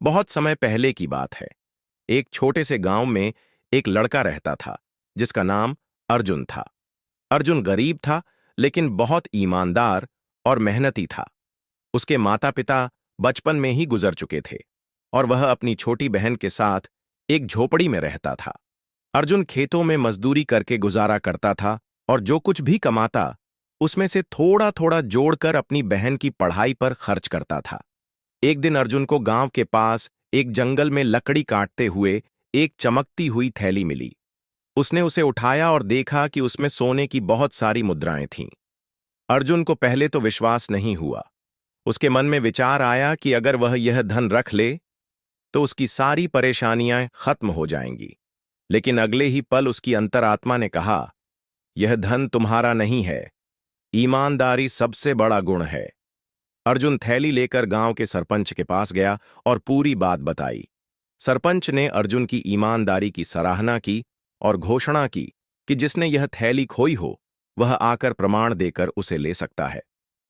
बहुत समय पहले की बात है। एक छोटे से गांव में एक लड़का रहता था जिसका नाम अर्जुन था। अर्जुन गरीब था, लेकिन बहुत ईमानदार और मेहनती था। उसके माता पिता बचपन में ही गुजर चुके थे और वह अपनी छोटी बहन के साथ एक झोपड़ी में रहता था। अर्जुन खेतों में मजदूरी करके गुजारा करता था और जो कुछ भी कमाता उसमें से थोड़ा थोड़ा जोड़कर अपनी बहन की पढ़ाई पर खर्च करता था। एक दिन अर्जुन को गांव के पास एक जंगल में लकड़ी काटते हुए एक चमकती हुई थैली मिली। उसने उसे उठाया और देखा कि उसमें सोने की बहुत सारी मुद्राएं थीं। अर्जुन को पहले तो विश्वास नहीं हुआ। उसके मन में विचार आया कि अगर वह यह धन रख ले तो उसकी सारी परेशानियां खत्म हो जाएंगी। लेकिन अगले ही पल उसकी अंतरात्मा ने कहा, यह धन तुम्हारा नहीं है, ईमानदारी सबसे बड़ा गुण है। अर्जुन थैली लेकर गांव के सरपंच के पास गया और पूरी बात बताई। सरपंच ने अर्जुन की ईमानदारी की सराहना की और घोषणा की कि जिसने यह थैली खोई हो वह आकर प्रमाण देकर उसे ले सकता है।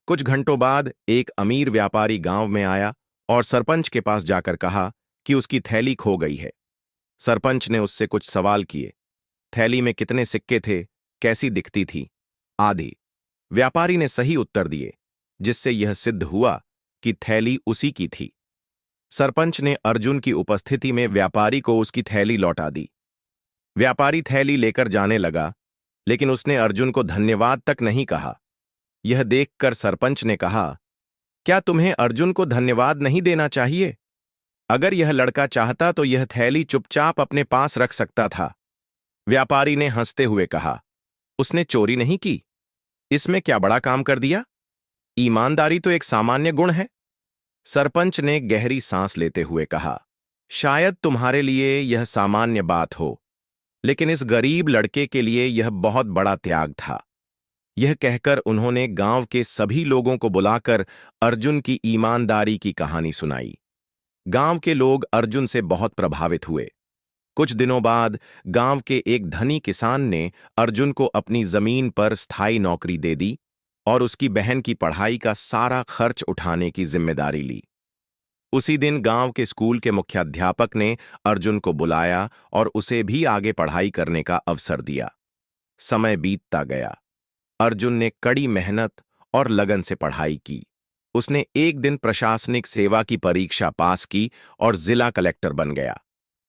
कुछ घंटों बाद एक अमीर व्यापारी गांव में आया और सरपंच के पास जाकर कहा कि उसकी थैली खो गई है। सरपंच ने उससे कुछ सवाल किए। थैली में कितने सिक्के थे, कैसी दिखती थी आदि। व्यापारी ने सही उत्तर दिए, जिससे यह सिद्ध हुआ कि थैली उसी की थी। सरपंच ने अर्जुन की उपस्थिति में व्यापारी को उसकी थैली लौटा दी। व्यापारी थैली लेकर जाने लगा, लेकिन उसने अर्जुन को धन्यवाद तक नहीं कहा। यह देखकर सरपंच ने कहा, क्या तुम्हें अर्जुन को धन्यवाद नहीं देना चाहिए? अगर यह लड़का चाहता तो यह थैली चुपचाप अपने पास रख सकता था। व्यापारी ने हंसते हुए कहा, उसने चोरी नहीं की, इसमें क्या बड़ा काम कर दिया? ईमानदारी तो एक सामान्य गुण है। सरपंच ने गहरी सांस लेते हुए कहा, शायद तुम्हारे लिए यह सामान्य बात हो, लेकिन इस गरीब लड़के के लिए यह बहुत बड़ा त्याग था। यह कहकर उन्होंने गांव के सभी लोगों को बुलाकर अर्जुन की ईमानदारी की कहानी सुनाई। गांव के लोग अर्जुन से बहुत प्रभावित हुए। कुछ दिनों बाद गांव के एक धनी किसान ने अर्जुन को अपनी जमीन पर स्थायी नौकरी दे दी और उसकी बहन की पढ़ाई का सारा खर्च उठाने की जिम्मेदारी ली। उसी दिन गांव के स्कूल के मुख्याध्यापक ने अर्जुन को बुलाया और उसे भी आगे पढ़ाई करने का अवसर दिया। समय बीतता गया। अर्जुन ने कड़ी मेहनत और लगन से पढ़ाई की। उसने एक दिन प्रशासनिक सेवा की परीक्षा पास की और जिला कलेक्टर बन गया।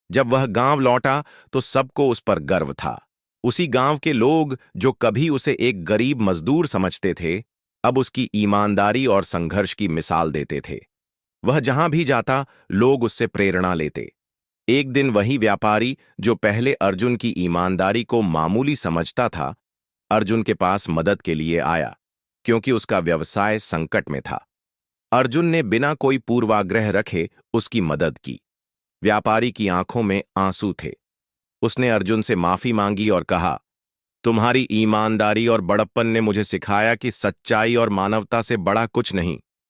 जब वह गांव लौटा तो सबको उस पर गर्व था। उसी गांव के लोग जो कभी उसे एक गरीब मजदूर समझते थे, अब उसकी ईमानदारी और संघर्ष की मिसाल देते थे। वह जहां भी जाता लोग उससे प्रेरणा लेते। एक दिन वही व्यापारी जो पहले अर्जुन की ईमानदारी को मामूली समझता था, अर्जुन के पास मदद के लिए आया, क्योंकि उसका व्यवसाय संकट में था। अर्जुन ने बिना कोई पूर्वाग्रह रखे उसकी मदद की। व्यापारी की आंखों में आंसू थे। उसने अर्जुन से माफी मांगी और कहा, तुम्हारी ईमानदारी और बड़प्पन ने मुझे सिखाया कि सच्चाई और मानवता से बड़ा कुछ नहीं।